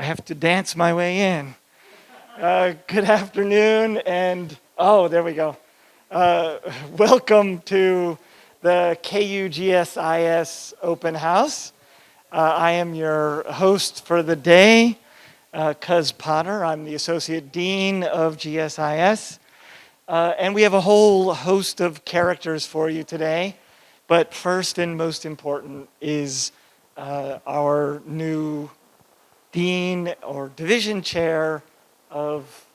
I have to dance my way in. Good afternoon, and there we go. Welcome to the KUGSIS Open House. I am your host for the day, Cuz Potter. I'm the Associate Dean of GSIS. And we have a whole host of characters for you today. But first and most important is our new Dean or Division Chair of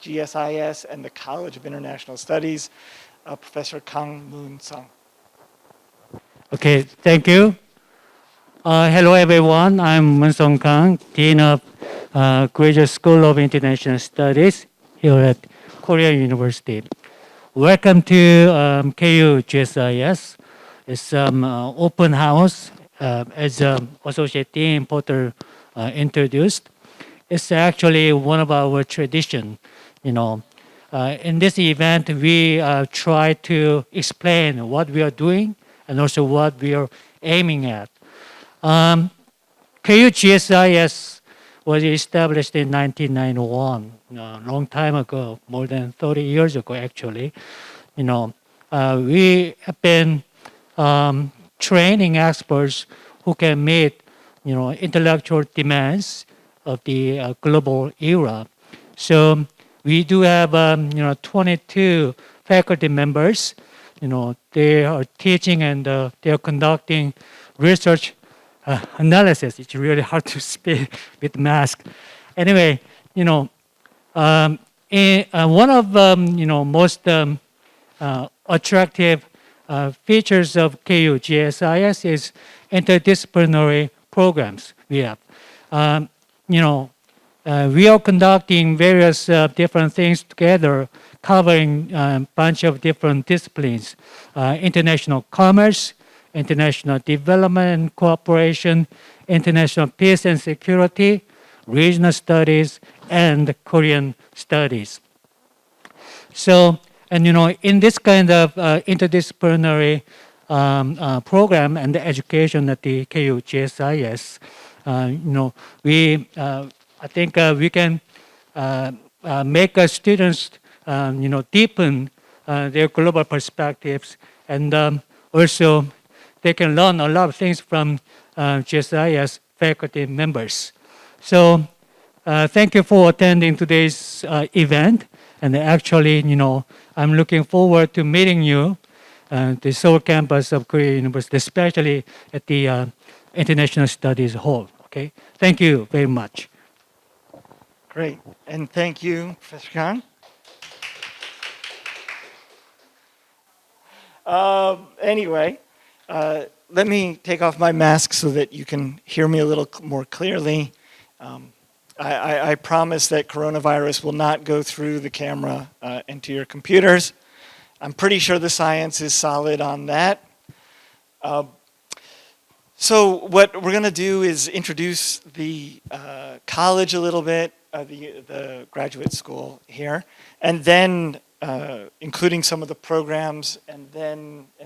GSIS and the College of International Studies, Professor KANG Moonsung. Okay, thank you. Hello everyone, I'm Moonsung Kang, Dean of Graduate School of International Studies here at Korea University. Welcome to KUGSIS. It's open house as Associate Dean Potter introduced. It's actually one of our tradition, In this event, we try to explain what we are doing and also what we are aiming at. KUGSIS was established in 1991, a long time ago, more than 30 years ago, actually. We have been training experts who can meet, intellectual demands of the global era. So we do have, 22 faculty members. They are teaching and they are conducting research analysis. It's really hard to speak with mask. Anyway, one of most attractive features of KUGSIS is interdisciplinary programs we have. We are conducting various different things together, covering a bunch of different disciplines: international commerce, international development and cooperation, international peace and security, regional studies, and Korean studies. So, in this kind of interdisciplinary program and education at the KUGSIS, I think we can make students, deepen their global perspectives, and also they can learn a lot of things from GSIS faculty members. So thank you for attending today's event. And actually, I'm looking forward to meeting you at the Seoul campus of Korea University, especially at the International Studies Hall. Okay, thank you very much. Great, and thank you, Professor Kang. Anyway, let me take off my mask so that you can hear me a little more clearly. I promise that coronavirus will not go through the camera into your computers. I'm pretty sure the science is solid on that. So what we're going to do is introduce the college a little bit, the graduate school here, and then including some of the programs and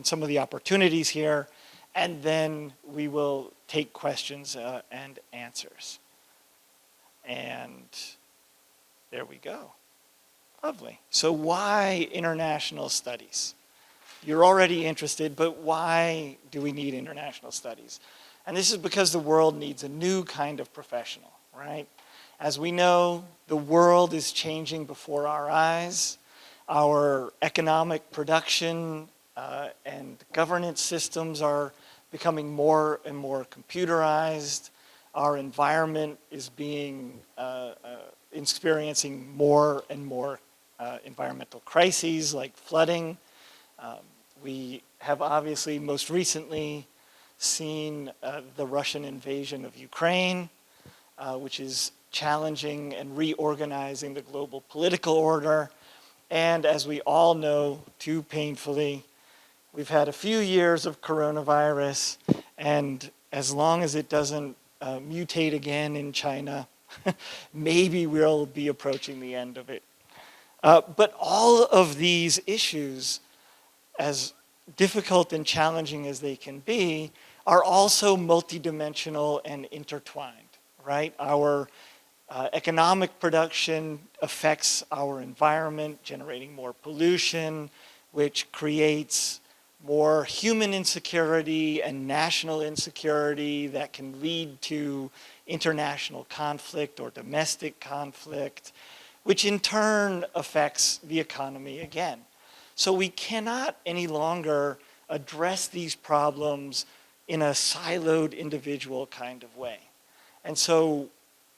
some of the opportunities here, and then we will take questions and answers. And there we go. Lovely. So why international studies? You're already interested, but why do we need international studies? And this is because the world needs a new kind of professional, right? As we know, the world is changing before our eyes. Our economic production and governance systems are becoming more and more computerized. Our environment is experiencing more and more environmental crises like flooding. We have obviously most recently seen the Russian invasion of Ukraine, which is challenging and reorganizing the global political order. And as we all know, too painfully, we've had a few years of coronavirus, and as long as it doesn't mutate again in China, maybe we'll be approaching the end of it. But all of these issues, as difficult and challenging as they can be, are also multidimensional and intertwined, right? Our economic production affects our environment, generating more pollution, which creates more human insecurity and national insecurity that can lead to international conflict or domestic conflict, which in turn affects the economy again. So we cannot any longer address these problems in a siloed individual kind of way. And so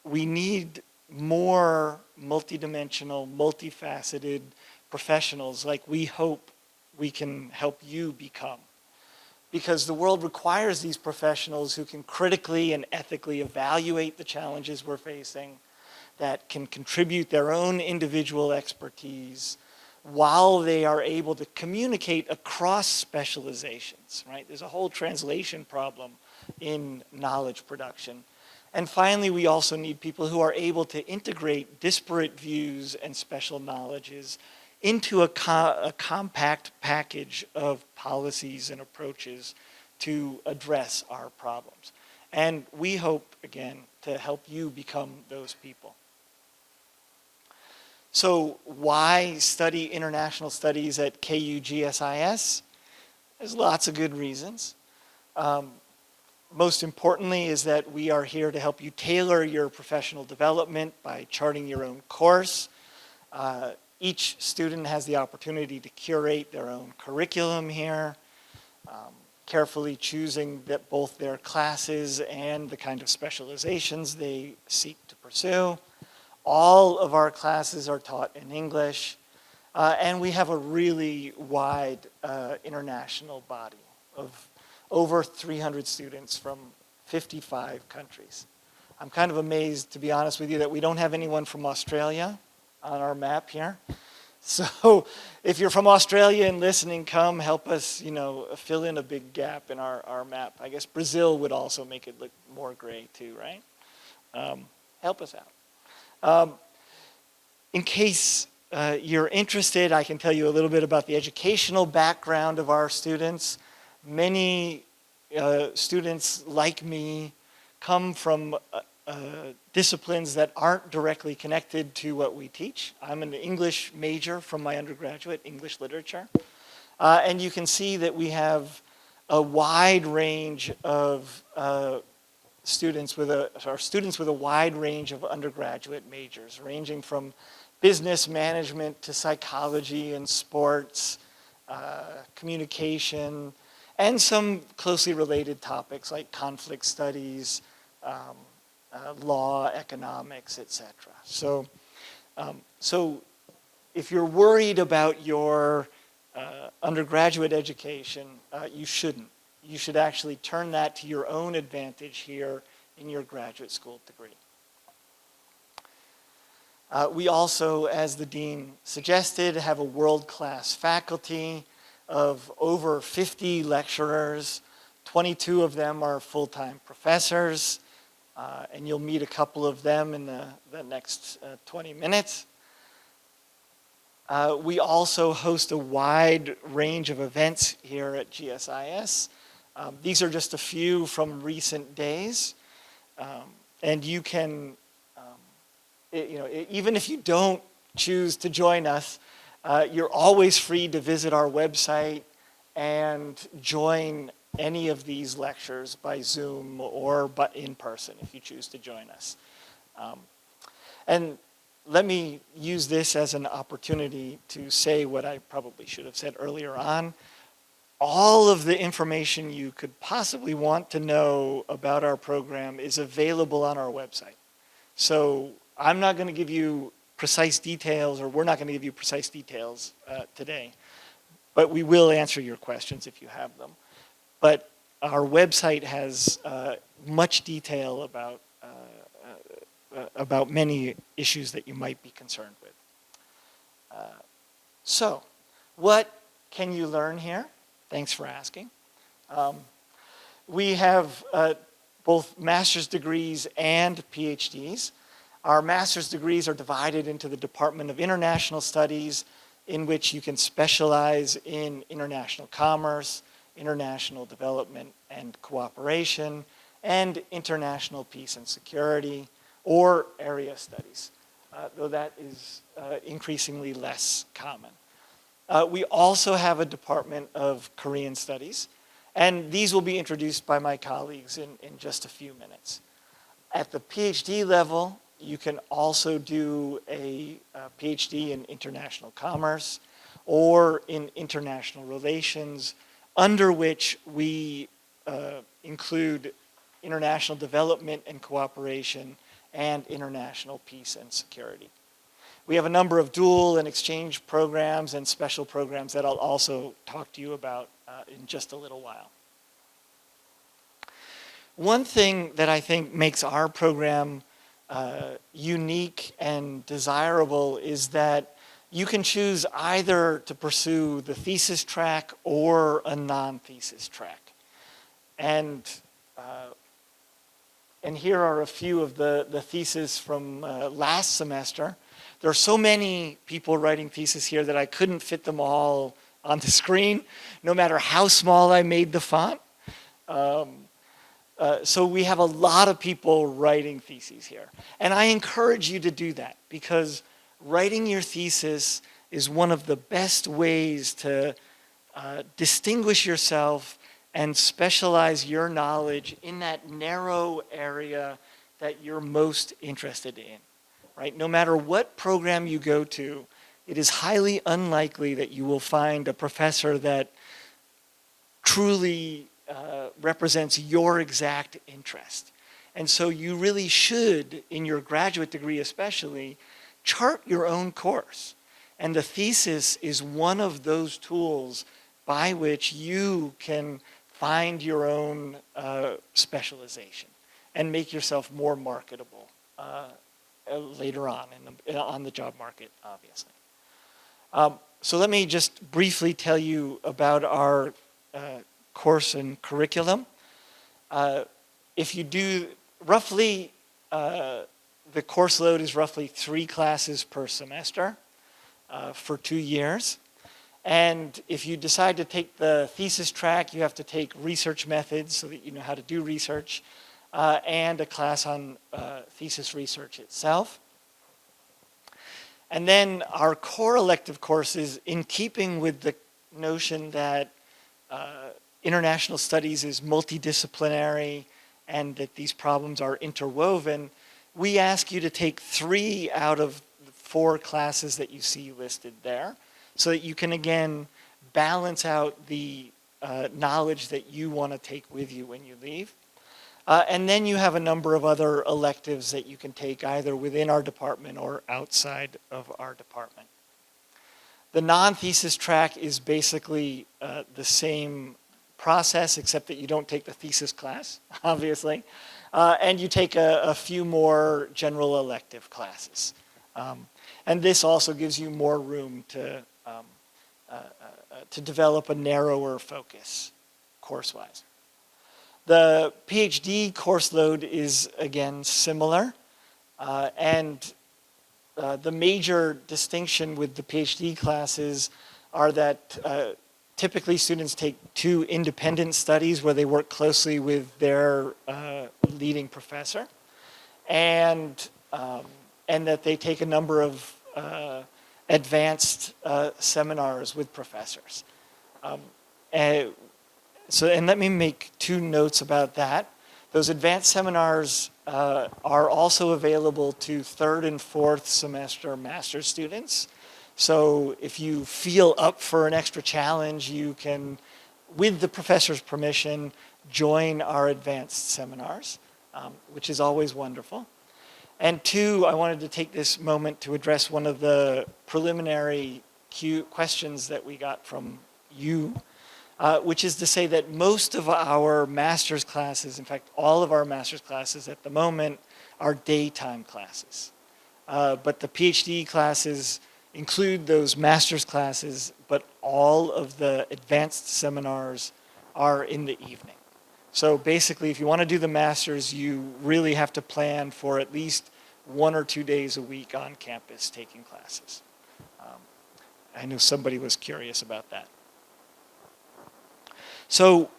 we need more multidimensional, multifaceted professionals like we hope we can help you become. Because the world requires these professionals who can critically and ethically evaluate the challenges we're facing, that can contribute their own individual expertise while they are able to communicate across specializations, right? There's a whole translation problem in knowledge production. And finally, we also need people who are able to integrate disparate views and special knowledges into a compact package of policies and approaches to address our problems. And we hope, again, to help you become those people. So why study international studies at KUGSIS? There's lots of good reasons. Most importantly is that we are here to help you tailor your professional development by charting your own course. Each student has the opportunity to curate their own curriculum here, carefully choosing that both their classes and the kind of specializations they seek to pursue. All of our classes are taught in English, and we have a really wide international body of over 300 students from 55 countries. I'm kind of amazed, to be honest with you, that we don't have anyone from Australia on our map here. So if you're from Australia and listening, come help us, fill in a big gap in our map. I guess Brazil would also make it look more gray too, right? Help us out. In case you're interested, I can tell you a little bit about the educational background of our students. Many students like me come from disciplines that aren't directly connected to what we teach. I'm an English major from my undergraduate, English literature. And you can see that we have a wide range of students with a wide range of undergraduate majors, ranging from business management to psychology and sports, communication, and some closely related topics like conflict studies, law, economics, etc. So if you're worried about your undergraduate education, you shouldn't. You should actually turn that to your own advantage here in your graduate school degree. We also, as the dean suggested, have a world-class faculty of over 50 lecturers. 22 of them are full-time professors, and you'll meet a couple of them in the next 20 minutes. We also host a wide range of events here at GSIS. These are just a few from recent days, and you can, even if you don't choose to join us, you're always free to visit our website and join any of these lectures by Zoom or in person if you choose to join us. And let me use this as an opportunity to say what I probably should have said earlier on. All of the information you could possibly want to know about our program is available on our website. So I'm not going to give you precise details, or we're not going to give you precise details today, but we will answer your questions if you have them. But our website has much detail about many issues that you might be concerned with. So, what can you learn here? Thanks for asking. We have both master's degrees and PhDs. Our master's degrees are divided into the Department of International Studies, in which you can specialize in international commerce, international development and cooperation, and international peace and security, or area studies, though that is increasingly less common. We also have a department of Korean studies, and these will be introduced by my colleagues in just a few minutes. At the PhD level, you can also do a PhD in international commerce or in international relations, under which we include international development and cooperation and international peace and security. We have a number of dual and exchange programs and special programs that I'll also talk to you about in just a little while. One thing that I think makes our program unique and desirable is that you can choose either to pursue the thesis track or a non-thesis track. And here are a few of the theses from last semester. There are so many people writing theses here that I couldn't fit them all on the screen, no matter how small I made the font. So we have a lot of people writing theses here. And I encourage you to do that, because writing your thesis is one of the best ways to distinguish yourself and specialize your knowledge in that narrow area that you're most interested in, right? No matter what program you go to, it is highly unlikely that you will find a professor that truly represents your exact interest. And so you really should, in your graduate degree especially, chart your own course. And the thesis is one of those tools by which you can find your own specialization and make yourself more marketable later on the job market, obviously. So let me just briefly tell you about our course and curriculum. If you do roughly, the course load is roughly 3 classes per semester for 2 years. And if you decide to take the thesis track, you have to take research methods so that you know how to do research, and a class on thesis research itself. And then our core elective courses, in keeping with the notion that international studies is multidisciplinary and that these problems are interwoven, we ask you to take 3 out of the 4 classes that you see listed there, so that you can, again, balance out the knowledge that you want to take with you when you leave. And then you have a number of other electives that you can take either within our department or outside of our department. The non-thesis track is basically the same process, except that you don't take the thesis class, obviously, and you take a few more general elective classes. And this also gives you more room to develop a narrower focus course-wise. The PhD course load is, again, similar, and the major distinction with the PhD classes are that typically students take 2 independent studies where they work closely with their leading professor, and that they take a number of advanced seminars with professors. And let me make 2 notes about that. Those advanced seminars are also available to 3rd and 4th semester master's students. So if you feel up for an extra challenge, you can, with the professor's permission, join our advanced seminars, which is always wonderful. And 2, I wanted to take this moment to address one of the preliminary questions that we got from you, which is to say that most of our master's classes, in fact, all of our master's classes at the moment, are daytime classes. But the PhD classes include those master's classes, but all of the advanced seminars are in the evening. So basically, if you want to do the master's, you really have to plan for at least 1 or 2 days a week on campus taking classes. I know somebody was curious about that. So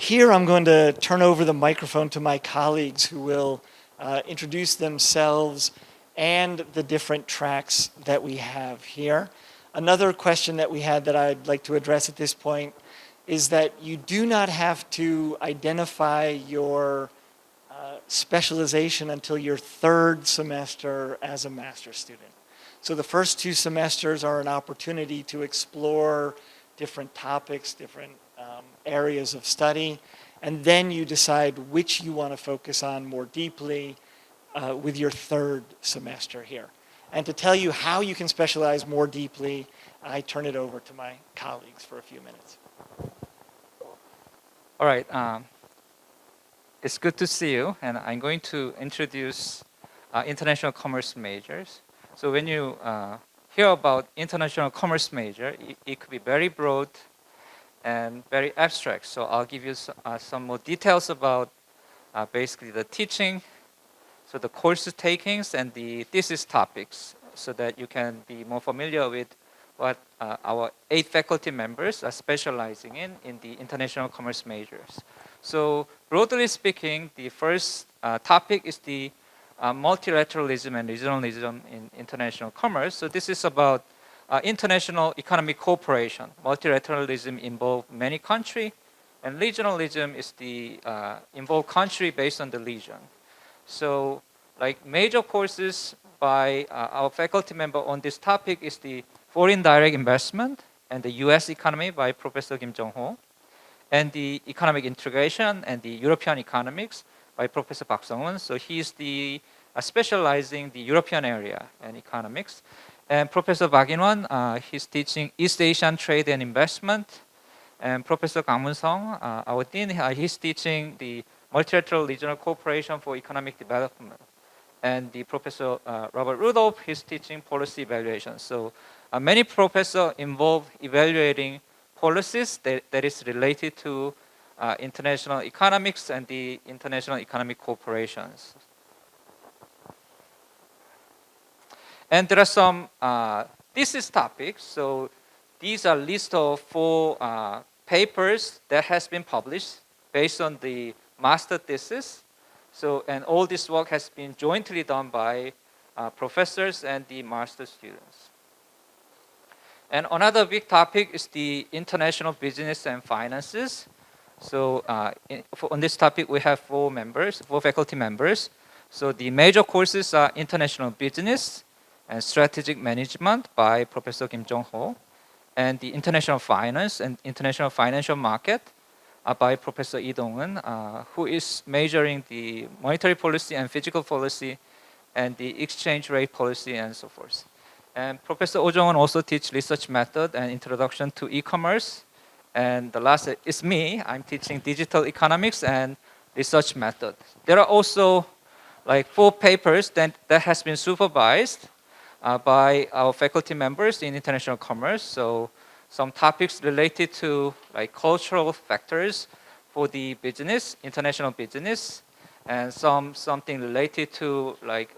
here I'm going to turn over the microphone to my colleagues who will introduce themselves and the different tracks that we have here. Another question that we had that I'd like to address at this point is that you do not have to identify your specialization until your third semester as a master's student. So the first 2 semesters are an opportunity to explore different topics, different areas of study, and then you decide which you want to focus on more deeply with your third semester here. And to tell you how you can specialize more deeply, I turn it over to my colleagues for a few minutes. All right, it's good to see you, and I'm going to introduce international commerce majors. So when you hear about international commerce major, it could be very broad and very abstract. So I'll give you some more details about basically the teaching, so the course takings and the thesis topics, so that you can be more familiar with what our 8 faculty members are specializing in the international commerce majors. So broadly speaking, the first topic is the multilateralism and regionalism in international commerce. So this is about international economic cooperation. Multilateralism involves many countries, and regionalism is the involved country based on the region. So like major courses by our faculty member on this topic is the Foreign Direct Investment and the US Economy by Professor Kim Jong-ho, and the Economic Integration and the European Economics by Professor Park Sung-won. So he's the specializing the European area and economics. And Professor Park In-won, he's teaching East Asian Trade and Investment. And Professor Kang Moonsung, our dean, he's teaching the Multilateral Regional Cooperation for Economic Development. And the Professor Robert Rudolf, he's teaching Policy Evaluation. So many professors involved evaluating policies that is related to international economics and the international economic corporations. And there are some thesis topics. So these are list of 4 papers that has been published based on the master thesis. So, and all this work has been jointly done by professors and the master students. And another big topic is the international business and finances. So on this topic, we have 4 faculty members. So the major courses are international business and strategic management by Professor Kim Jong-ho, and the international finance and international financial market by Professor Lee Dong-eun, who is majoring the monetary policy and fiscal policy and the exchange rate policy and so forth. And Professor Oh Jong-won also teaches research method and introduction to e-commerce. And the last is me. I'm teaching digital economics and research method. There are also like 4 papers that has been supervised by our faculty members in international commerce. So some topics related to like cultural factors for the business, international business, and something related to like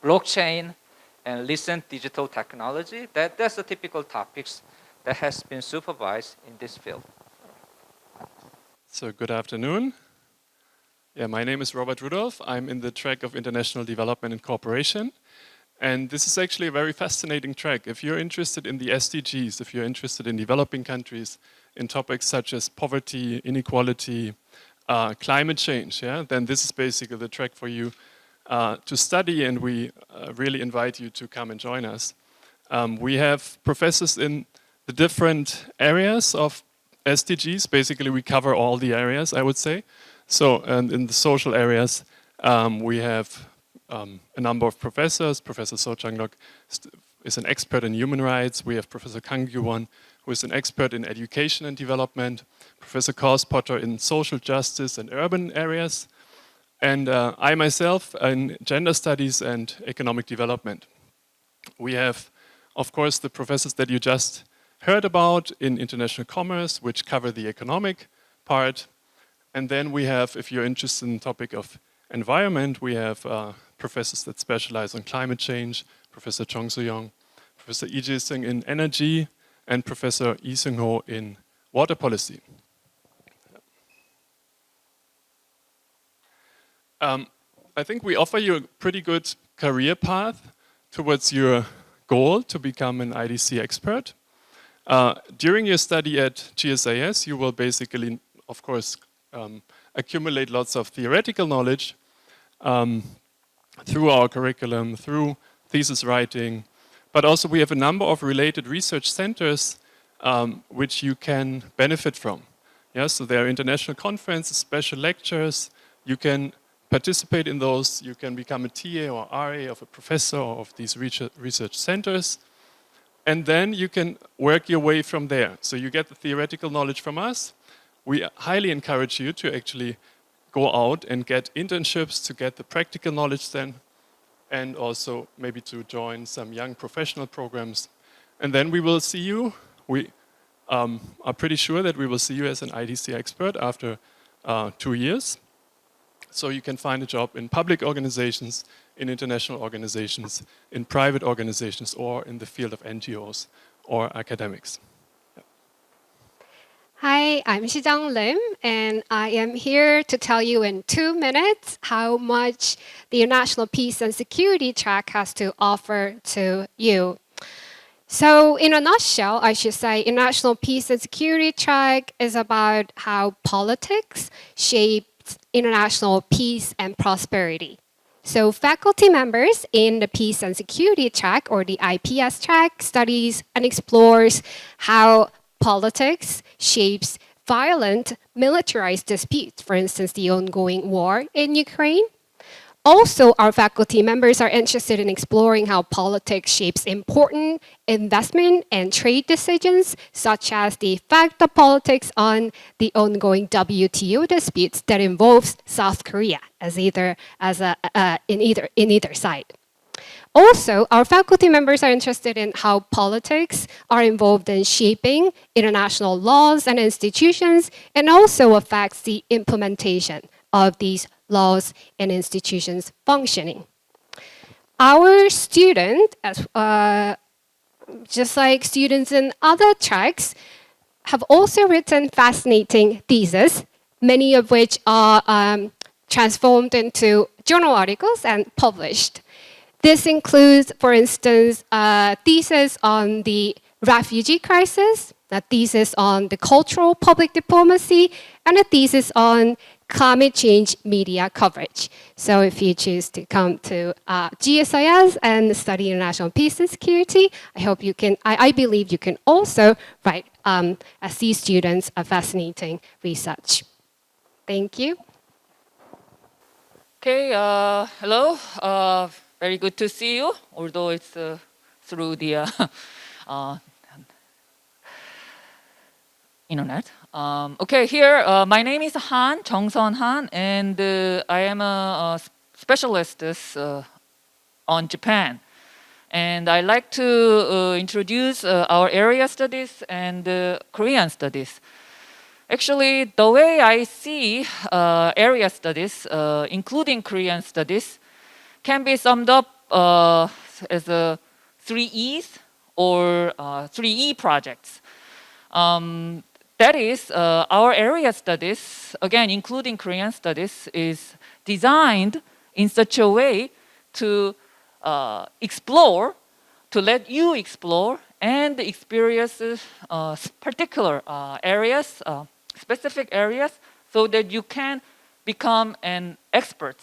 blockchain and recent digital technology. That's the typical topics that has been supervised in this field. So good afternoon. Yeah, my name is Robert Rudolf. I'm in the track of International Development and Cooperation. And this is actually a very fascinating track. If you're interested in the SDGs, if you're interested in developing countries, in topics such as poverty, inequality, climate change, yeah, then this is basically the track for you to study, and we really invite you to come and join us. We have professors in the different areas of SDGs. Basically, we cover all the areas, I would say. So, and in the social areas, we have a number of professors. Professor So Chang-lok is an expert in human rights. We have Professor Kang Gyu-won, who is an expert in education and development. Professor Kors Potter in social justice and urban areas. And I myself in gender studies and economic development. We have, of course, the professors that you just heard about in international commerce, which cover the economic part. And then we have, if you're interested in the topic of environment, we have professors that specialize on climate change, Professor Chong Soo-young, Professor Lee Jae-sung in energy, and Professor Lee Seung-ho in water policy. I think we offer you a pretty good career path towards your goal to become an IDC expert. During your study at GSIS, you will basically, of course, accumulate lots of theoretical knowledge through our curriculum, through thesis writing, but also we have a number of related research centers which you can benefit from. Yeah, so there are international conferences, special lectures, you can participate in those, you can become a TA or RA of a professor of these research centers, and then you can work your way from there. So you get the theoretical knowledge from us. We highly encourage you to actually go out and get internships to get the practical knowledge then, and also maybe to join some young professional programs. And then we will see you. We are pretty sure that we will see you as an IDC expert after 2 years. So you can find a job in public organizations, in international organizations, in private organizations, or in the field of NGOs or academics. Hi, I'm Sijeong Lim, and I am here to tell you in 2 minutes how much the International Peace and Security track has to offer to you. So in a nutshell, I should say International Peace and Security track is about how politics shapes international peace and prosperity. So faculty members in the Peace and Security track, or the IPS track, studies and explores how politics shapes violent militarized disputes, for instance, the ongoing war in Ukraine. Also, our faculty members are interested in exploring how politics shapes important investment and trade decisions, such as the effect of politics on the ongoing WTO disputes that involves South Korea in either side. Also, our faculty members are interested in how politics are involved in shaping international laws and institutions, and also affects the implementation of these laws and institutions functioning. Our student, just like students in other tracks, have also written fascinating theses, many of which are transformed into journal articles and published. This includes, for instance, a thesis on the refugee crisis, a thesis on the cultural public diplomacy, and a thesis on climate change media coverage. So if you choose to come to GSIS and study international peace and security, I believe you can also write, as these students, a fascinating research. Thank you. Okay, hello. Very good to see you, although it's through the internet. Okay, here, my name is Jung-sun Han, and I am a specialist on Japan. And I'd like to introduce our area studies and Korean studies. Actually, the way I see area studies, including Korean studies, can be summed up as 3 E's or 3E projects. That is, our area studies, again, including Korean studies, is designed in such a way to explore, to let you explore and experience particular areas, specific areas, so that you can become an expert,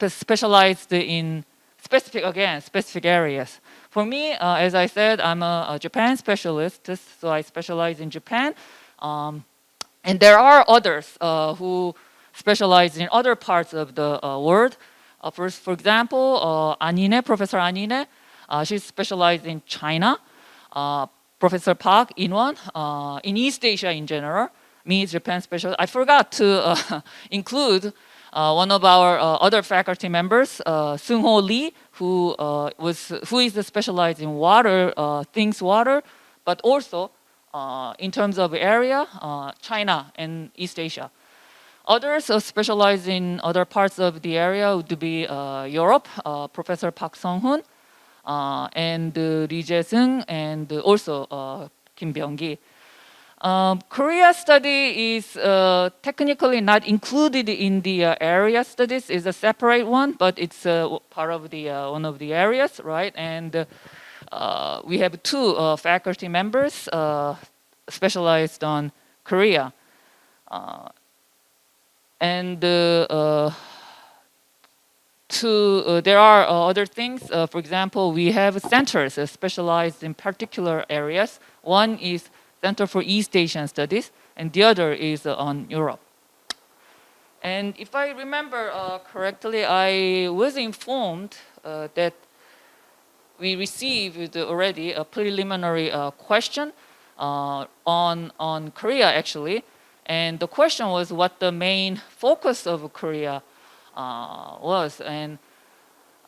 specialized in specific areas. For me, as I said, I'm a Japan specialist, so I specialize in Japan. And there are others who specialize in other parts of the world. For example, Anine, Professor Anine, she's specialized in China. Professor Park, In-won, in East Asia in general. Me, Japan specialist. I forgot to include one of our other faculty members, Seung-ho Lee, who is specialized in water, water, but also in terms of area, China and East Asia. Others specialize in other parts of the area would be Europe, Professor Park Sung-hoon, and Lee Jae-seung, and also Kim Byung-gi. Korea study is technically not included in the area studies. It's a separate one, but it's part of the one of the areas, right? And we have two faculty members specialized on Korea. There are other things. For example, we have centers specialized in particular areas. One is Center for East Asian Studies, and the other is on Europe. And if I remember correctly, I was informed that we received already a preliminary question on Korea, actually. And the question was what the main focus of Korea was. And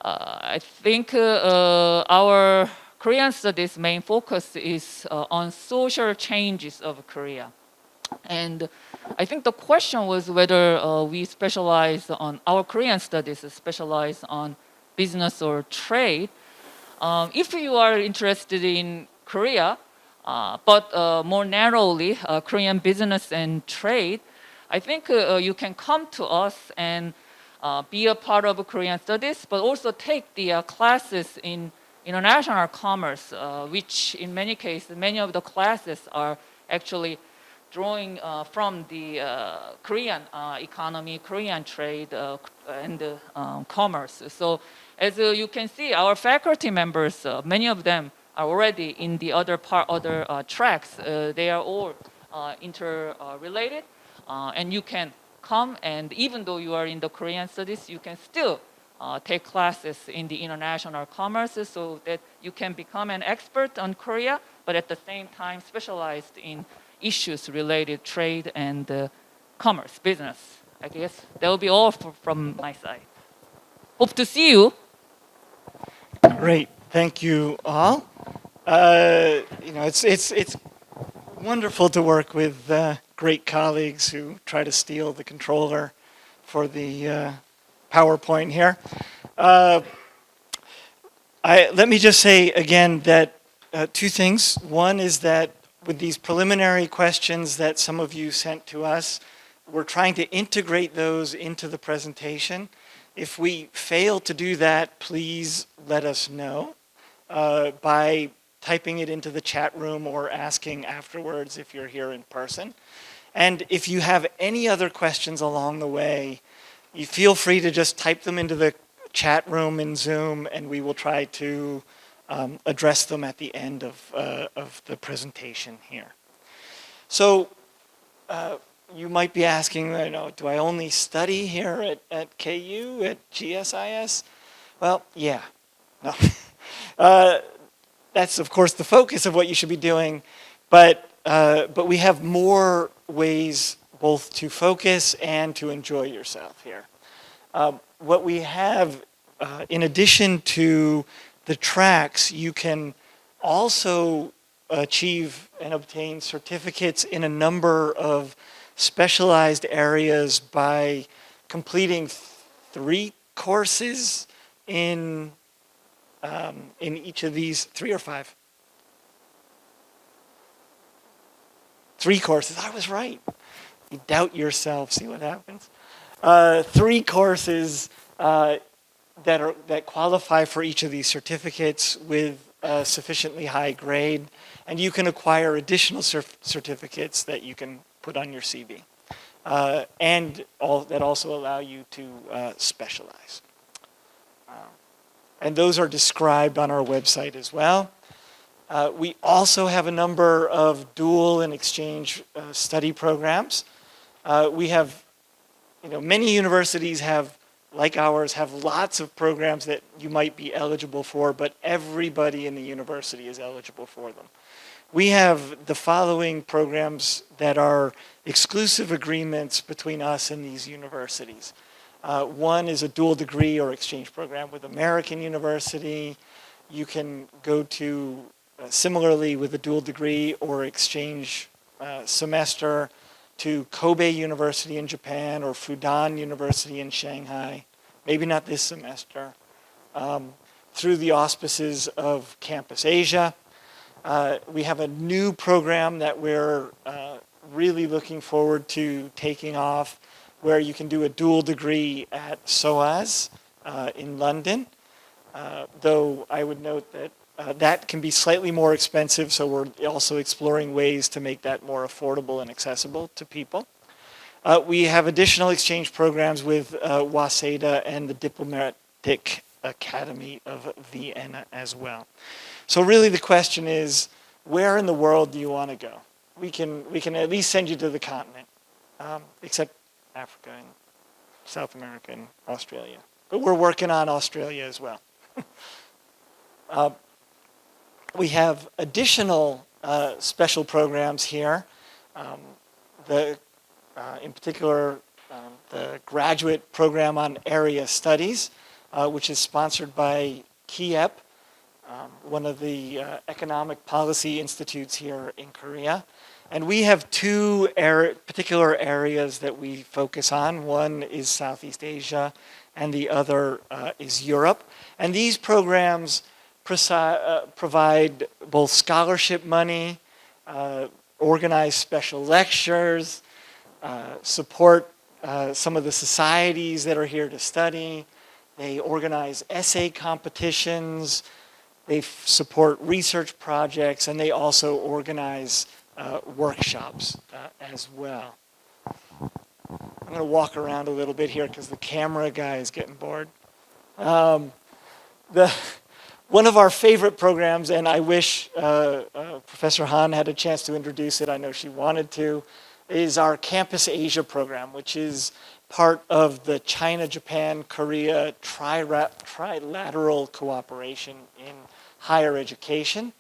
I think our Korean studies main focus is on social changes of Korea. And I think the question was whether we specialize on, our Korean studies specialize on business or trade. If you are interested in Korea, but more narrowly, Korean business and trade, I think you can come to us and be a part of Korean studies, but also take the classes in international commerce, which in many cases, many of the classes are actually drawing from the Korean economy, Korean trade, and commerce. So as you can see, our faculty members, many of them are already in the other tracks. They are all interrelated, and you can come, and even though you are in the Korean studies, you can still take classes in the international commerce so that you can become an expert on Korea, but at the same time specialized in issues related trade and commerce, business. I guess that will be all from my side. Hope to see you. Great, thank you all. It's wonderful to work with great colleagues who try to steal the controller for the PowerPoint here. Let me just say again that two things. One is that with these preliminary questions that some of you sent to us, we're trying to integrate those into the presentation. If we fail to do that, please let us know by typing it into the chat room or asking afterwards if you're here in person. And if you have any other questions along the way, you feel free to just type them into the chat room in Zoom, and we will try to address them at the end of the presentation here. So you might be asking, do I only study here at KU, at GSIS? Well, yeah. No. That's, of course, the focus of what you should be doing, but we have more ways both to focus and to enjoy yourself here. What we have, in addition to the tracks, you can also achieve and obtain certificates in a number of specialized areas by completing 3 courses in each of these, 3 or 5? 3 courses, I was right. You doubt yourself, see what happens? 3 courses that qualify for each of these certificates with a sufficiently high grade, and you can acquire additional certificates that you can put on your CV, and that also allow you to specialize. And those are described on our website as well. We also have a number of dual and exchange study programs. We have, many universities have, like ours, have lots of programs that you might be eligible for, but everybody in the university is eligible for them. We have the following programs that are exclusive agreements between us and these universities. One is a dual degree or exchange program with American University. You can go to, similarly with a dual degree or exchange semester, to Kobe University in Japan or Fudan University in Shanghai, maybe not this semester, through the auspices of Campus Asia. We have a new program that we're really looking forward to taking off, where you can do a dual degree at SOAS in London. Though I would note that that can be slightly more expensive, so we're also exploring ways to make that more affordable and accessible to people. We have additional exchange programs with Waseda and the Diplomatic Academy of Vienna as well. So really the question is, where in the world do you want to go? We can at least send you to the continent, except Africa and South America and Australia. But we're working on Australia as well. We have additional special programs here. In particular, the graduate program on area studies, which is sponsored by KIEP, one of the economic policy institutes here in Korea. And we have two particular areas that we focus on. One is Southeast Asia, and the other is Europe. And these programs provide both scholarship money, organize special lectures, support some of the societies that are here to study. They organize essay competitions. They support research projects, and they also organize workshops as well. I'm going to walk around a little bit here because the camera guy is getting bored. One of our favorite programs, and I wish Professor Han had a chance to introduce it, I know she wanted to, is our Campus Asia program, which is part of the China, Japan, Korea trilateral cooperation in higher education,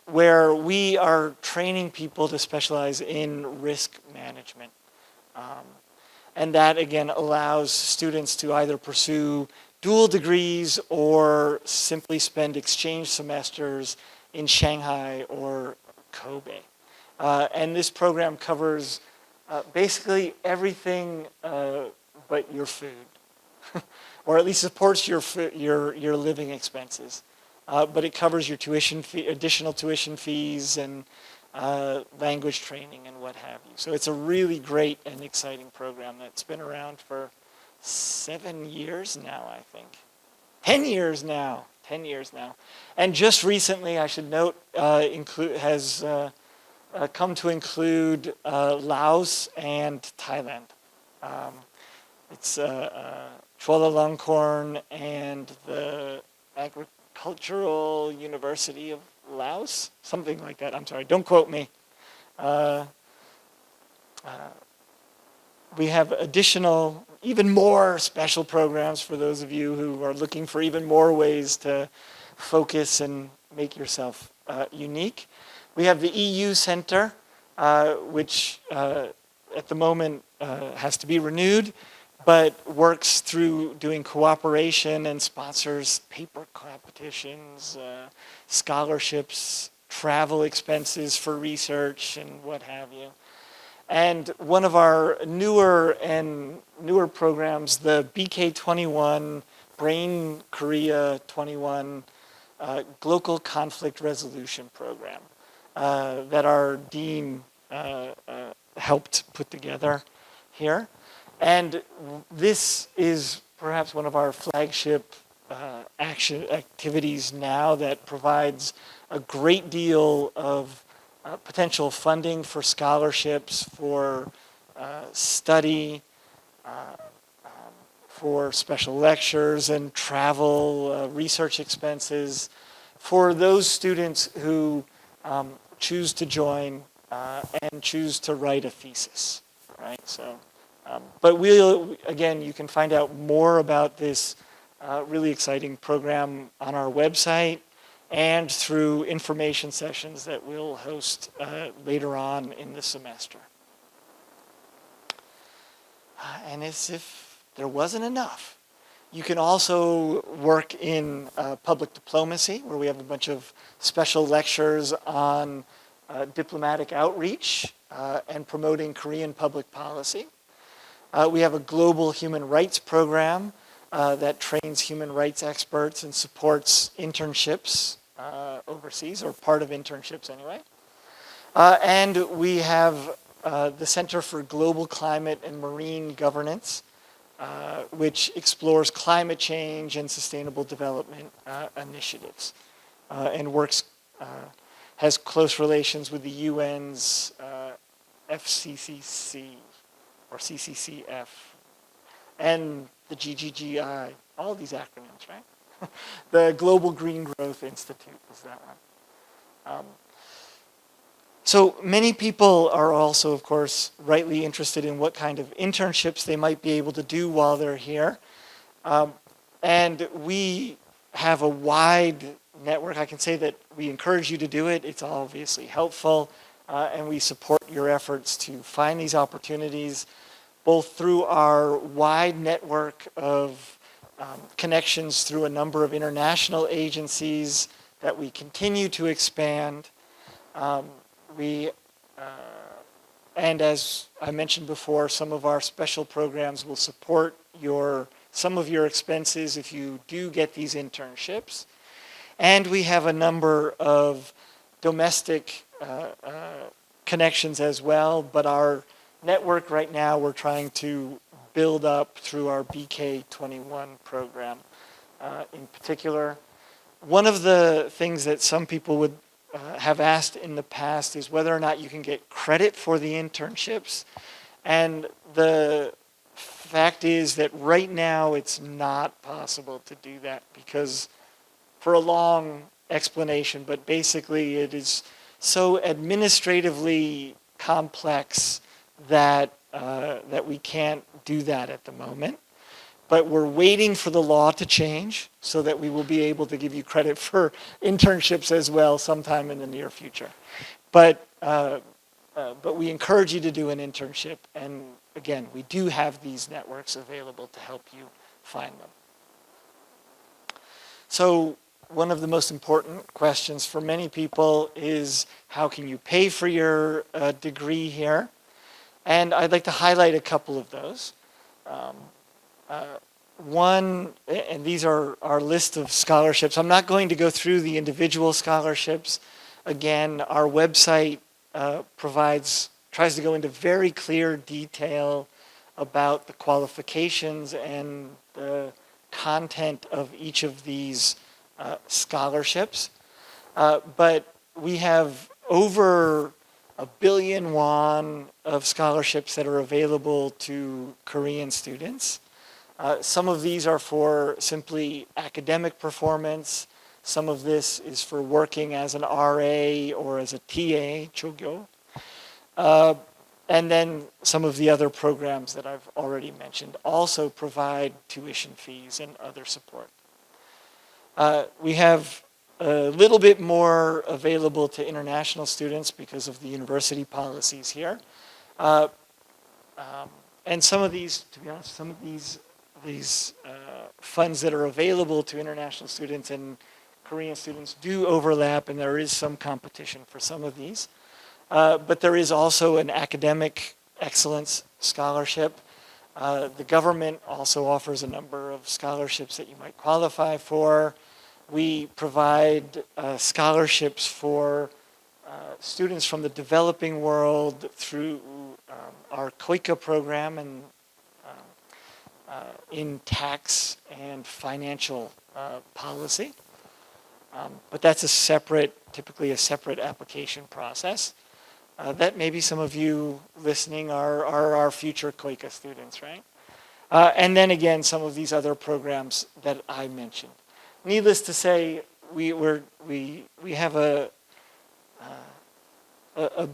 where we are training people to specialize in risk management. And that, again, allows students to either pursue dual degrees or simply spend exchange semesters in Shanghai or Kobe. And this program covers basically everything but your food, or at least supports your living expenses. But it covers your additional tuition fees and language training and what have you. So it's a really great and exciting program that's been around for 7 years now, I think. 10 years now. 10 years now. And just recently, I should note, has come to include Laos and Thailand. It's Chulalongkorn and the Agricultural University of Laos, something like that. I'm sorry, don't quote me. We have additional, even more special programs for those of you who are looking for even more ways to focus and make yourself unique. We have the EU Center, which at the moment has to be renewed, but works through doing cooperation and sponsors paper competitions, scholarships, travel expenses for research, and what have you. And one of our newer programs, the BK21, Brain Korea 21 Global Conflict Resolution Program that our dean helped put together here. And this is perhaps one of our flagship activities now that provides a great deal of potential funding for scholarships, for study, for special lectures and travel, research expenses for those students who choose to join and choose to write a thesis, right? So, but again, you can find out more about this really exciting program on our website and through information sessions that we'll host later on in the semester. And as if there wasn't enough, you can also work in public diplomacy, where we have a bunch of special lectures on diplomatic outreach and promoting Korean public policy. We have a global human rights program that trains human rights experts and supports internships overseas, or part of internships anyway. And we have the Center for Global Climate and Marine Governance, which explores climate change and sustainable development initiatives, and works, has close relations with the UN's FCCC, or CCCF, and the GGGI, all these acronyms, right? The Global Green Growth Institute is that one. So many people are also, of course, rightly interested in what kind of internships they might be able to do while they're here. And we have a wide network. I can say that we encourage you to do it. It's obviously helpful, and we support your efforts to find these opportunities, both through our wide network of connections through a number of international agencies that we continue to expand. And as I mentioned before, some of our special programs will support some of your expenses if you do get these internships. And we have a number of domestic connections as well, but our network right now we're trying to build up through our BK21 program in particular. One of the things that some people would have asked in the past is whether or not you can get credit for the internships. And the fact is that right now it's not possible to do that, because for a long explanation, but basically it is so administratively complex that that we can't do that at the moment. But we're waiting for the law to change so that we will be able to give you credit for internships as well sometime in the near future. But we encourage you to do an internship. And again, we do have these networks available to help you find them. So one of the most important questions for many people is, how can you pay for your degree here? And I'd like to highlight a couple of those. One, and these are our list of scholarships. I'm not going to go through the individual scholarships. Again, our website tries to go into very clear detail about the qualifications and the content of each of these scholarships. But we have over 1 billion won of scholarships that are available to Korean students. Some of these are for simply academic performance. Some of this is for working as an RA or as a TA, chogyo. And then some of the other programs that I've already mentioned also provide tuition fees and other support. We have a little bit more available to international students because of the university policies here. And some of these, to be honest, some of these funds that are available to international students and Korean students do overlap, and there is some competition for some of these. But there is also an academic excellence scholarship. The government also offers a number of scholarships that you might qualify for. We provide scholarships for students from the developing world through our KWAK program and in tax and financial policy. But that's typically a separate application process. That maybe some of you listening are our future KWAK students, right? And then again, some of these other programs that I mentioned. Needless to say, we have a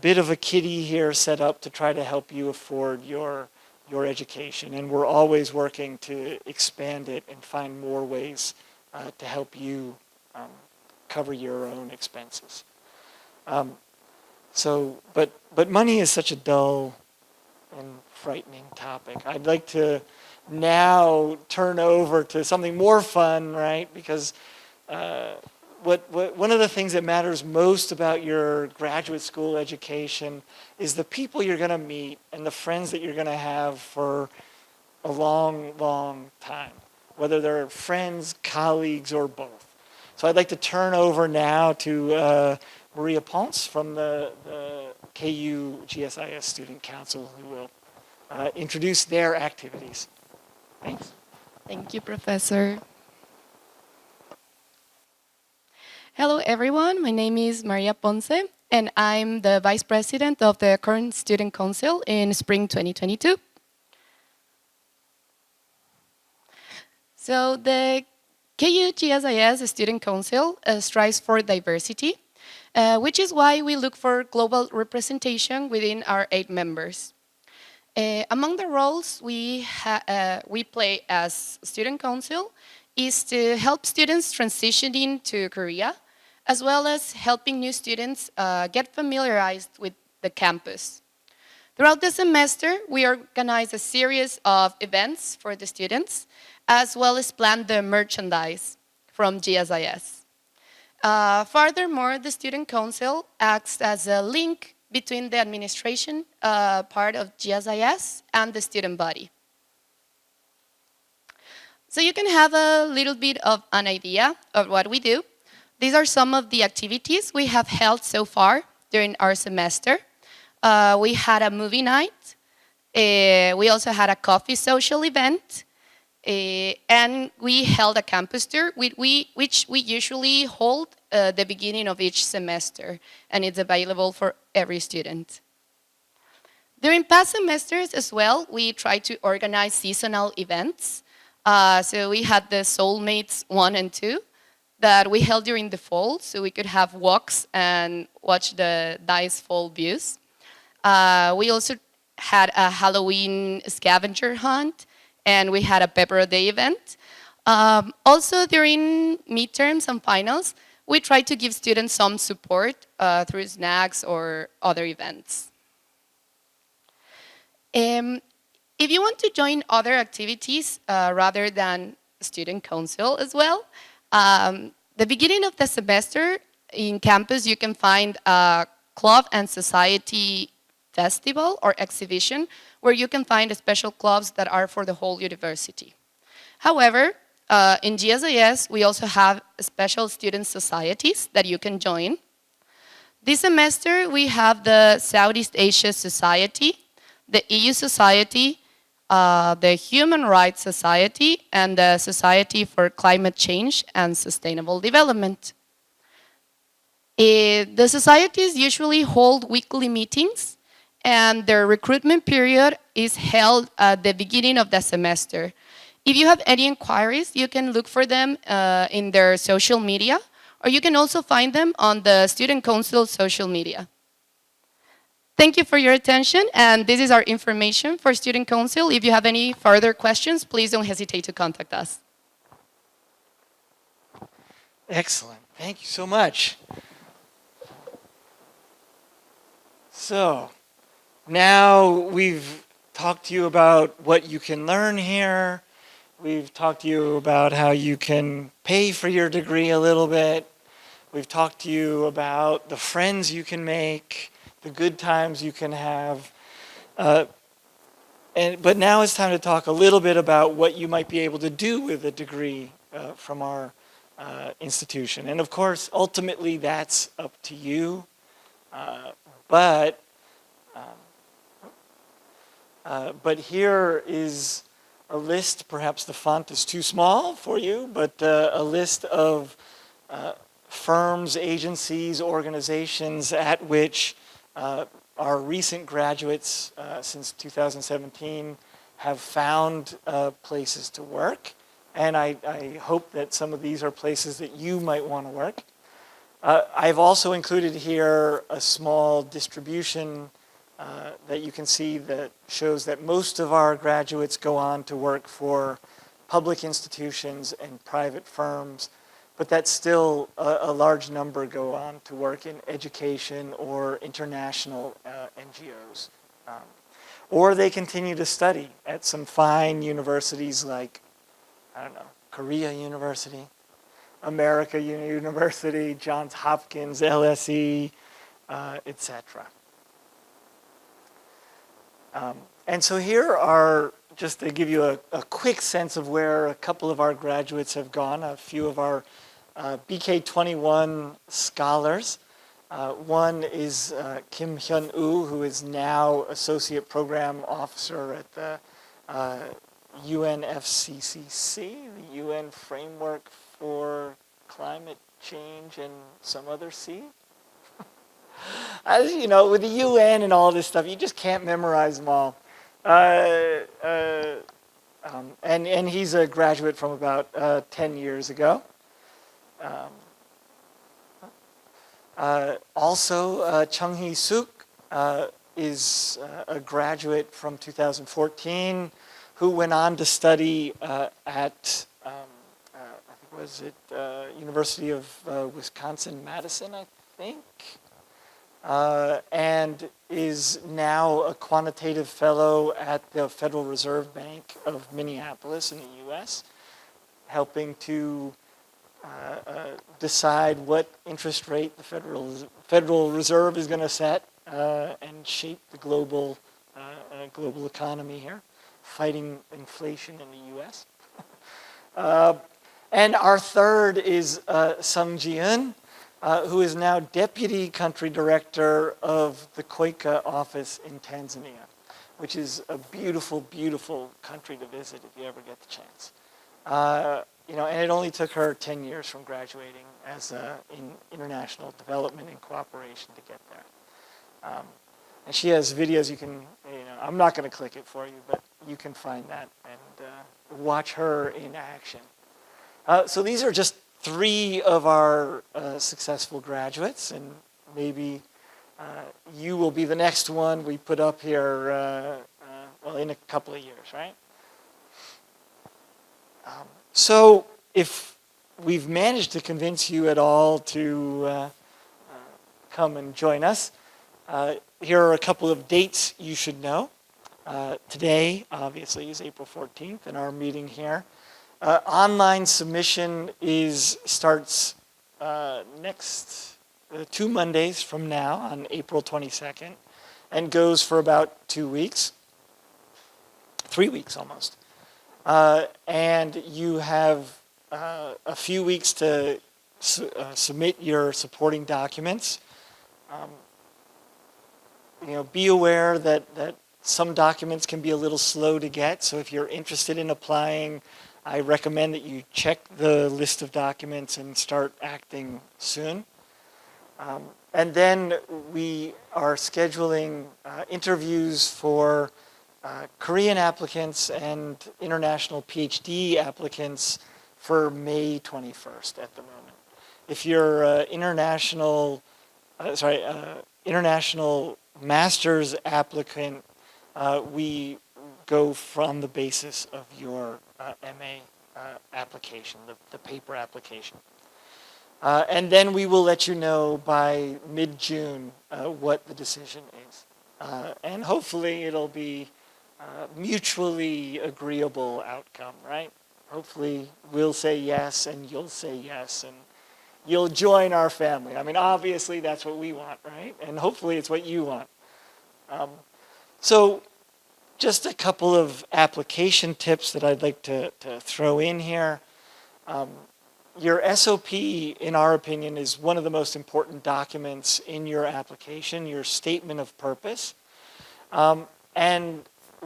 bit of a kitty here set up to try to help you afford your education, and we're always working to expand it and find more ways to help you cover your own expenses. But money is such a dull and frightening topic. I'd like to now turn over to something more fun, right? Because one of the things that matters most about your graduate school education is the people you're going to meet and the friends that you're going to have for a long, long time, whether they're friends, colleagues, or both. So I'd like to turn over now to Maria Ponce from the KUGSIS Student Council, who will introduce their activities. Thanks. Thank you, Professor. Hello, everyone. My name is Maria Ponce, and I'm the Vice President of the current Student Council in spring 2022. So the KUGSIS Student Council strives for diversity, which is why we look for global representation within our 8 members. Among the roles we play as Student Council is to help students transitioning to Korea, as well as helping new students get familiarized with the campus. Throughout the semester, we organize a series of events for the students, as well as plan the merchandise from GSIS. Furthermore, the Student Council acts as a link between the administration part of GSIS and the student body. So you can have a little bit of an idea of what we do. These are some of the activities we have held so far during our semester. We had a movie night. We also had a coffee social event. And we held a campus tour, which we usually hold the beginning of each semester, and it's available for every student. During past semesters as well, we tried to organize seasonal events. So we had the Soulmates 1 and 2 that we held during the fall, so we could have walks and watch the nice fall views. We also had a Halloween scavenger hunt, and we had a Pepper Day event. Also, during midterms and finals, we try to give students some support through snacks or other events. If you want to join other activities rather than Student Council as well, the beginning of the semester in campus, you can find a club and society festival or exhibition where you can find special clubs that are for the whole university. However, in GSIS, we also have special student societies that you can join. This semester, we have the Southeast Asia Society, the EU Society, the Human Rights Society, and the Society for Climate Change and Sustainable Development. The societies usually hold weekly meetings, and their recruitment period is held at the beginning of the semester. If you have any inquiries, you can look for them in their social media, or you can also find them on the Student Council social media. Thank you for your attention, and this is our information for Student Council. If you have any further questions, please don't hesitate to contact us. Excellent. Thank you so much. So, now we've talked to you about what you can learn here. We've talked to you about how you can pay for your degree a little bit. We've talked to you about the friends you can make, the good times you can have. But now it's time to talk a little bit about what you might be able to do with a degree from our institution. And of course, ultimately, that's up to you. But here is a list. Perhaps the font is too small for you, but a list of firms, agencies, organizations at which our recent graduates since 2017 have found places to work. And I hope that some of these are places that you might want to work. I've also included here a small distribution that you can see that shows that most of our graduates go on to work for public institutions and private firms, but that still a large number go on to work in education or international NGOs. Or they continue to study at some fine universities like, I don't know, Korea University, America University, Johns Hopkins, LSE, etc. And so here are, just to give you a quick sense of where a couple of our graduates have gone, a few of our BK21 scholars. One is Kim Hyun-woo, who is now Associate Program Officer at the UNFCCC, the UN Framework for Climate Change and some other C. As you know, with the UN and all this stuff, you just can't memorize them all. And he's a graduate from about 10 years ago. Also, Chung Hee-suk is a graduate from 2014 who went on to study at, was it University of Wisconsin-Madison, I think? And is now a quantitative fellow at the Federal Reserve Bank of Minneapolis in the U.S., helping to decide what interest rate the Federal Reserve is going to set and shape the global economy here, fighting inflation in the U.S. And our third is Sung Ji-eun, who is now Deputy Country Director of the KWAK office in Tanzania, which is a beautiful, beautiful country to visit if you ever get the chance. You know, and it only took her 10 years from graduating as in international development and cooperation to get there. And she has videos you can, you know, I'm not going to click it for you, but you can find that and watch her in action. So these are just 3 of our successful graduates, and maybe you will be the next one we put up here, well, in a couple of years, right? So if we've managed to convince you at all to come and join us, here are a couple of dates you should know. Today, obviously, is April 14th, and our meeting here. Online submission starts next 2 Mondays from now on April 22nd and goes for about 2 weeks, 3 weeks almost. And you have a few weeks to submit your supporting documents. You know, be aware that some documents can be a little slow to get, so if you're interested in applying, I recommend that you check the list of documents and start acting soon. And then we are scheduling interviews for Korean applicants and international PhD applicants for May 21st at the moment. If you're international master's applicant, we go from the basis of your MA application, the paper application. And then we will let you know by mid-June what the decision is. And hopefully it'll be mutually agreeable outcome, right? Hopefully we'll say yes and you'll say yes and you'll join our family. I mean, obviously that's what we want, right? And hopefully it's what you want. So just a couple of application tips that I'd like to throw in here. Your SOP, in our opinion, is one of the most important documents in your application, your statement of purpose. And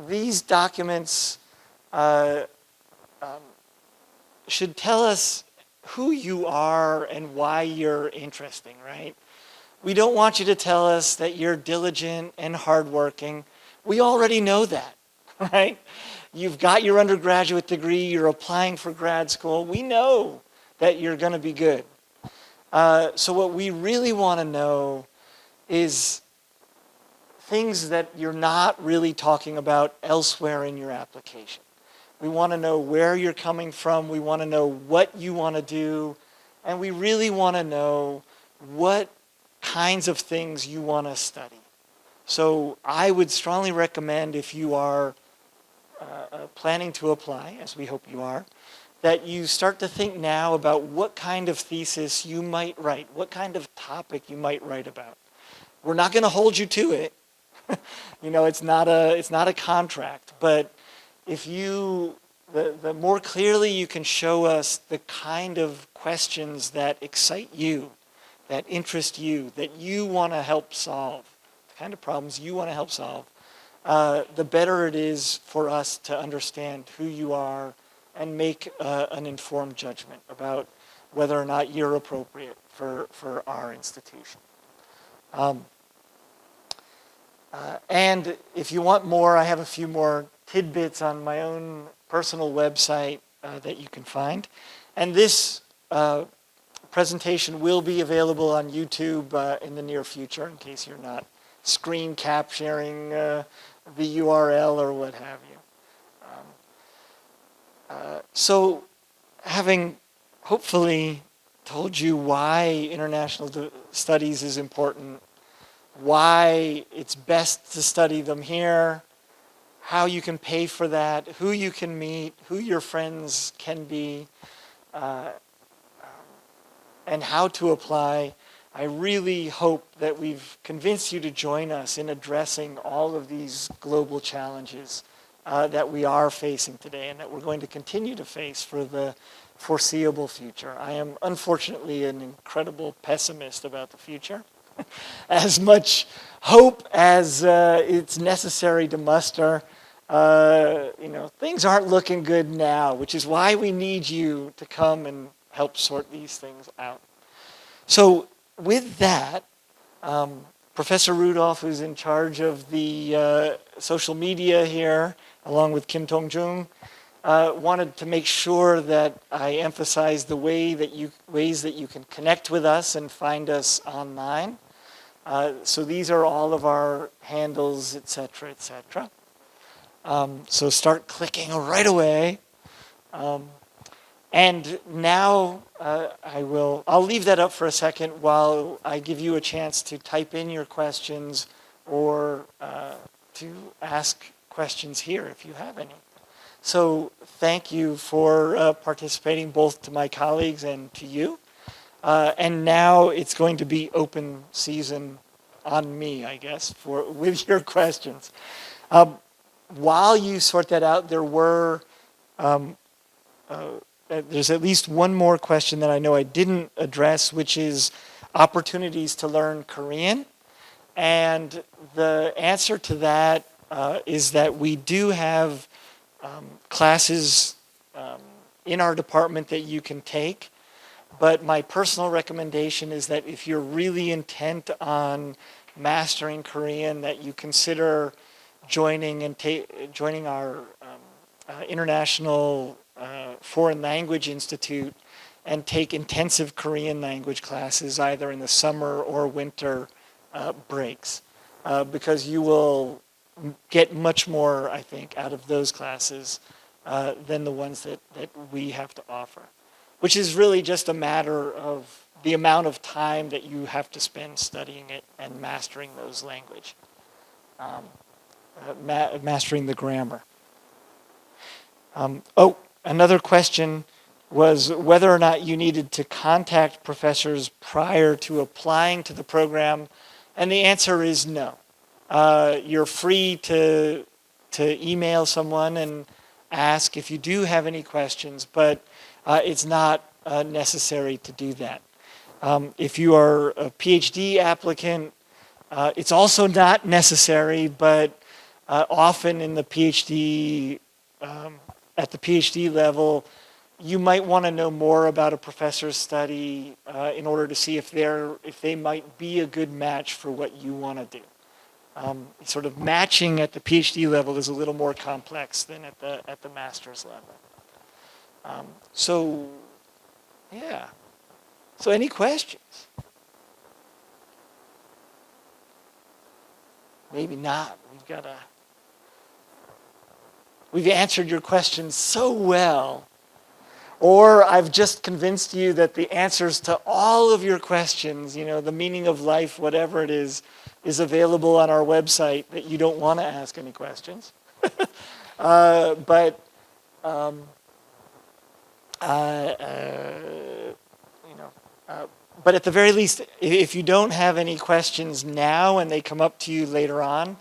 these documents should tell us who you are and why you're interesting, right? We don't want you to tell us that you're diligent and hardworking. We already know that, right? You've got your undergraduate degree, you're applying for grad school. We know that you're going to be good. So what we really want to know is things that you're not really talking about elsewhere in your application. We want to know where you're coming from. We want to know what you want to do. And we really want to know what kinds of things you want to study. So I would strongly recommend, if you are planning to apply, as we hope you are, that you start to think now about what kind of thesis you might write, what kind of topic you might write about. We're not going to hold you to it. You know, it's not a contract, but if you the more clearly you can show us the kind of questions that excite you, that interest you, that you want to help solve, the kind of problems you want to help solve, the better it is for us to understand who you are and make an informed judgment about whether or not you're appropriate for our institution. And if you want more, I have a few more tidbits on my own personal website that you can find. And this presentation will be available on YouTube in the near future in case you're not screen capturing the URL or what have you. So having hopefully told you why international studies is important, why it's best to study them here, how you can pay for that, who you can meet, who your friends can be, and how to apply, I really hope that we've convinced you to join us in addressing all of these global challenges that we are facing today and that we're going to continue to face for the foreseeable future. I am unfortunately an incredible pessimist about the future. As much hope as it's necessary to muster, things aren't looking good now, which is why we need you to come and help sort these things out. So with that, Professor Rudolf, who's in charge of the social media here, along with Kim Tong-jung, wanted to make sure that I emphasize the ways that you can connect with us and find us online. So these are all of our handles, etc., etc. So start clicking right away. And now I'll leave that up for a second while I give you a chance to type in your questions or to ask questions here if you have any. So thank you for participating, both to my colleagues and to you. And now it's going to be open season on me, I guess, with your questions. While you sort that out, there's at least one more question that I know I didn't address, which is opportunities to learn Korean. And the answer to that is that we do have classes in our department that you can take. But my personal recommendation is that if you're really intent on mastering Korean, that you consider joining our International Foreign Language Institute and take intensive Korean language classes either in the summer or winter breaks, because you will get much more, I think, out of those classes than the ones that we have to offer, which is really just a matter of the amount of time that you have to spend studying it and mastering those language, mastering the grammar. Another question was whether or not you needed to contact professors prior to applying to the program, and the answer is no. You're free to email someone and ask if you do have any questions, but it's not necessary to do that. If you are a PhD applicant, it's also not necessary, but often in the PhD, at the PhD level, you might want to know more about a professor's study in order to see if they might be a good match for what you want to do. Sort of matching at the PhD level is a little more complex than at the master's level. So any questions? Maybe not. We've answered your questions so well. Or I've just convinced you that the answers to all of your questions, the meaning of life, whatever it is available on our website, that you don't want to ask any questions. But at the very least, if you don't have any questions now and they come up to you later on,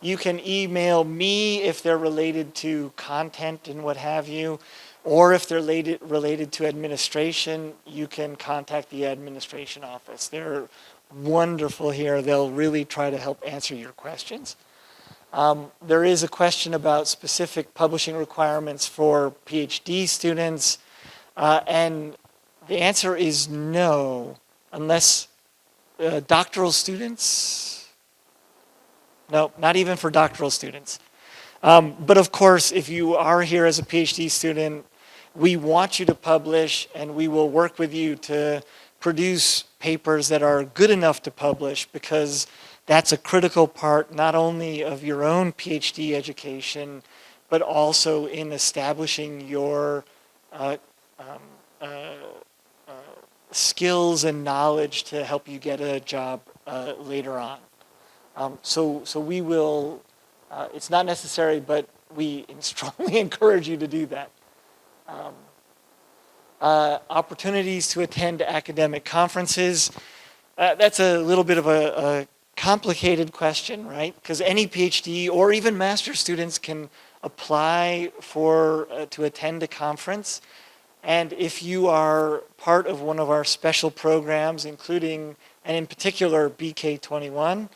You can email me if they're related to content and what have you, or if they're related to administration, you can contact the administration office. They're wonderful here. They'll really try to help answer your questions. There is a question about specific publishing requirements for PhD students, and the answer is no, unless doctoral students, no, not even for doctoral students. But of course, if you are here as a PhD student, we want you to publish, and we will work with you to produce papers that are good enough to publish, because that's a critical part not only of your own PhD education, but also in establishing your skills and knowledge to help you get a job later on. So we will, it's not necessary, but we strongly encourage you to do that. Opportunities to attend academic conferences, that's a little bit of a complicated question, right? Because any PhD or even master's students can apply for to attend a conference. And if you are part of one of our special programs, including, and in particular, BK21,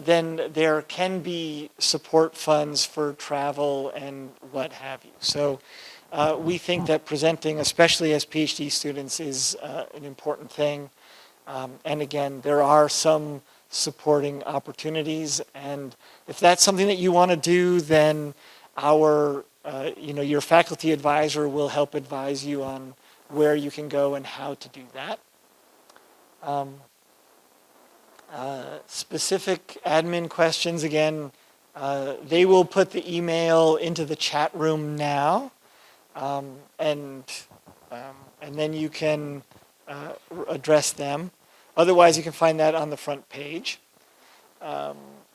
then there can be support funds for travel and what have you. So we think that presenting, especially as PhD students, is an important thing. And again, there are some supporting opportunities, and if that's something that you want to do, then our your faculty advisor will help advise you on where you can go and how to do that. Specific admin questions, again, they will put the email into the chat room now, and then you can address them. Otherwise, you can find that on the front page.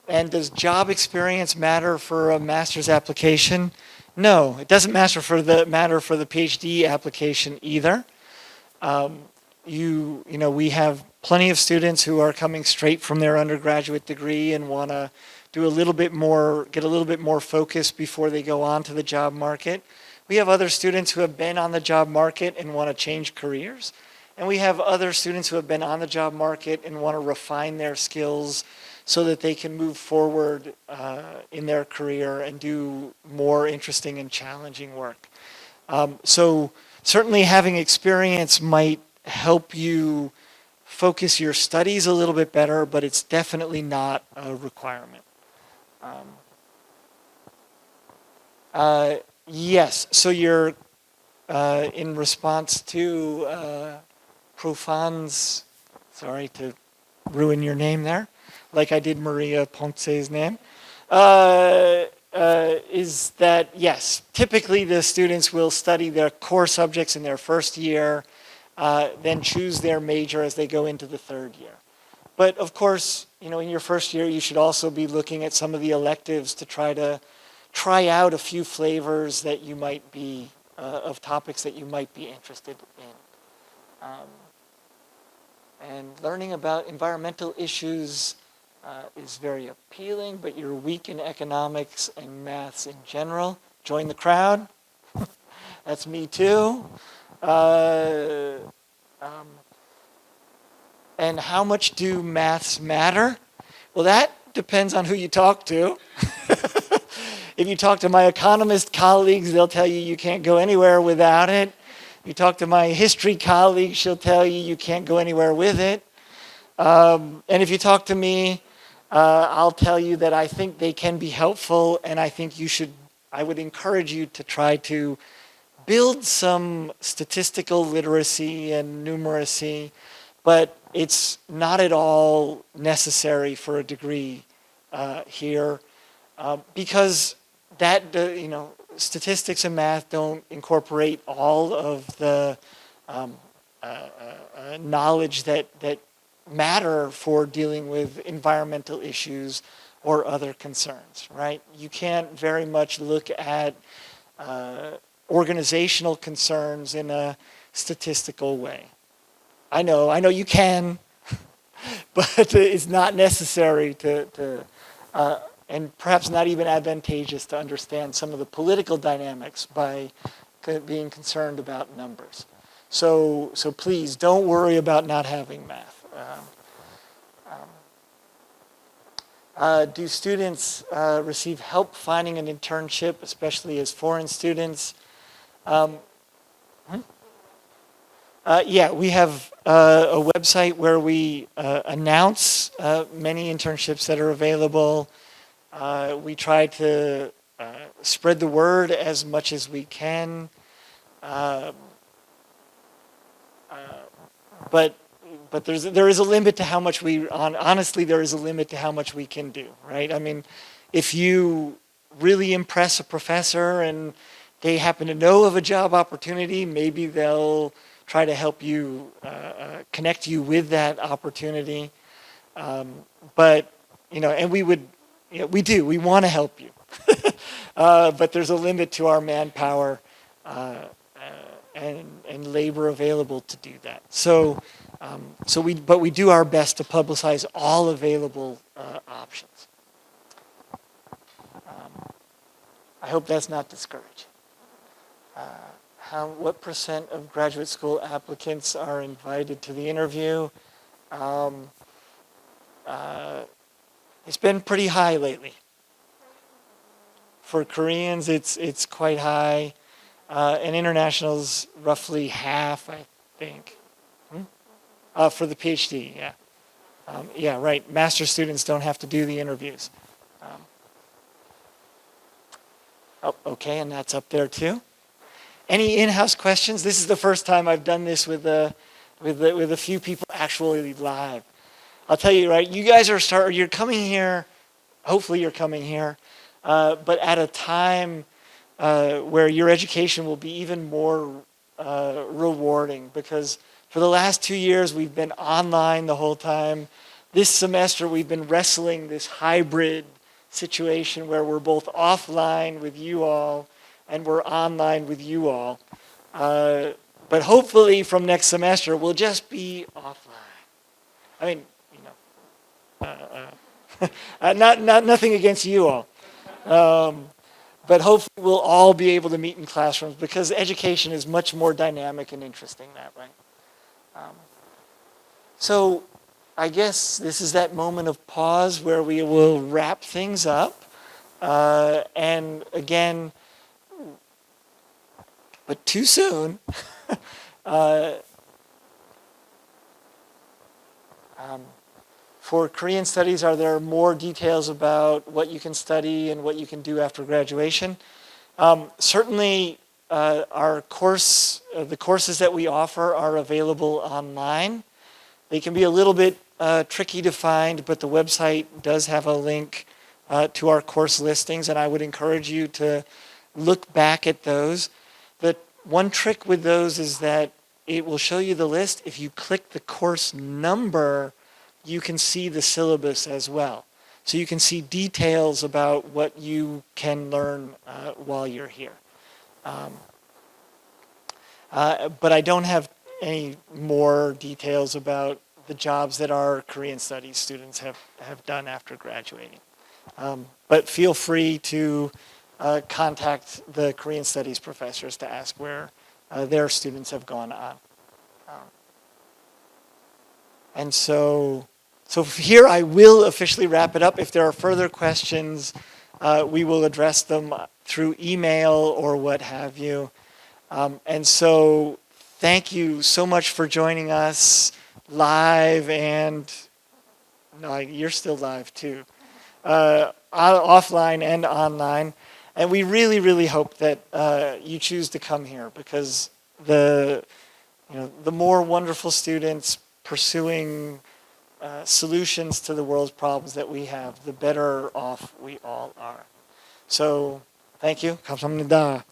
And does job experience matter for a master's application? No, it doesn't matter for the PhD application either. We have plenty of students who are coming straight from their undergraduate degree and want to get a little bit more focus before they go on to the job market. We have other students who have been on the job market and want to change careers. And we have other students who have been on the job market and want to refine their skills so that they can move forward in their career and do more interesting and challenging work. So certainly having experience might help you focus your studies a little bit better, but it's definitely not a requirement. Yes, so you're in response to Profan's, sorry to ruin your name there, like I did Maria Ponce's name, is that yes, typically the students will study their core subjects in their first year, then choose their major as they go into the third year. But of course, in your first year, you should also be looking at some of the electives to try out a few flavors that you might be, of topics that you might be interested in. And learning about environmental issues is very appealing, but you're weak in economics and maths in general. Join the crowd. That's me too. And how much do maths matter? Well, that depends on who you talk to. If you talk to my economist colleagues, they'll tell you you can't go anywhere without it. You talk to my history colleague, she'll tell you you can't go anywhere with it. And if you talk to me, I'll tell you that I think they can be helpful, and I think I would encourage you to try to build some statistical literacy and numeracy, but it's not at all necessary for a degree here, because that, statistics and math don't incorporate all of the knowledge that matter for dealing with environmental issues or other concerns, right? You can't very much look at organizational concerns in a statistical way. I know you can, but it's not necessary to and perhaps not even advantageous to understand some of the political dynamics by being concerned about numbers. So please don't worry about not having math. Do students receive help finding an internship, especially as foreign students? Yeah, we have a website where we announce many internships that are available. We try to spread the word as much as we can. But there is a limit to how much honestly, there is a limit to how much we can do, right? I mean, if you really impress a professor and they happen to know of a job opportunity, maybe they'll try to help you, connect you with that opportunity. But, and we would, we want to help you. But there's a limit to our manpower and labor available to do that. But we do our best to publicize all available options. I hope that's not discouraging. What % of graduate school applicants are invited to the interview? It's been pretty high lately. For Koreans, it's quite high. And internationals, roughly half, I think. For the PhD, yeah. Yeah, right. Master students don't have to do the interviews. Okay, and that's up there too. Any in-house questions? This is the first time I've done this with a few people actually live. I'll tell you, right? You guys you're coming here. Hopefully, you're coming here, but at a time where your education will be even more rewarding, because for the last 2 years we've been online the whole time. This semester we've been wrestling this hybrid situation where we're both offline with you all and we're online with you all. But hopefully from next semester we'll just be offline. I mean, nothing against you all. But hopefully we'll all be able to meet in classrooms, because education is much more dynamic and interesting that way. So I guess this is that moment of pause where we will wrap things up. And again, but too soon. For Korean studies, are there more details about what you can study and what you can do after graduation? Certainly, the courses that we offer are available online. They can be a little bit tricky to find, but the website does have a link to our course listings, and I would encourage you to look back at those. The one trick with those is that it will show you the list. If you click the course number, you can see the syllabus as well. So you can see details about what you can learn while you're here. But I don't have any more details about the jobs that our Korean studies students have done after graduating. But feel free to contact the Korean studies professors to ask where their students have gone on. And so here I will officially wrap it up. If there are further questions, we will address them through email or what have you. And so thank you so much for joining us live, and no, you're still live too, offline and online. And we really, really hope that you choose to come here, because the more wonderful students pursuing solutions to the world's problems that we have, the better off we all are. So, thank you. 감사합니다.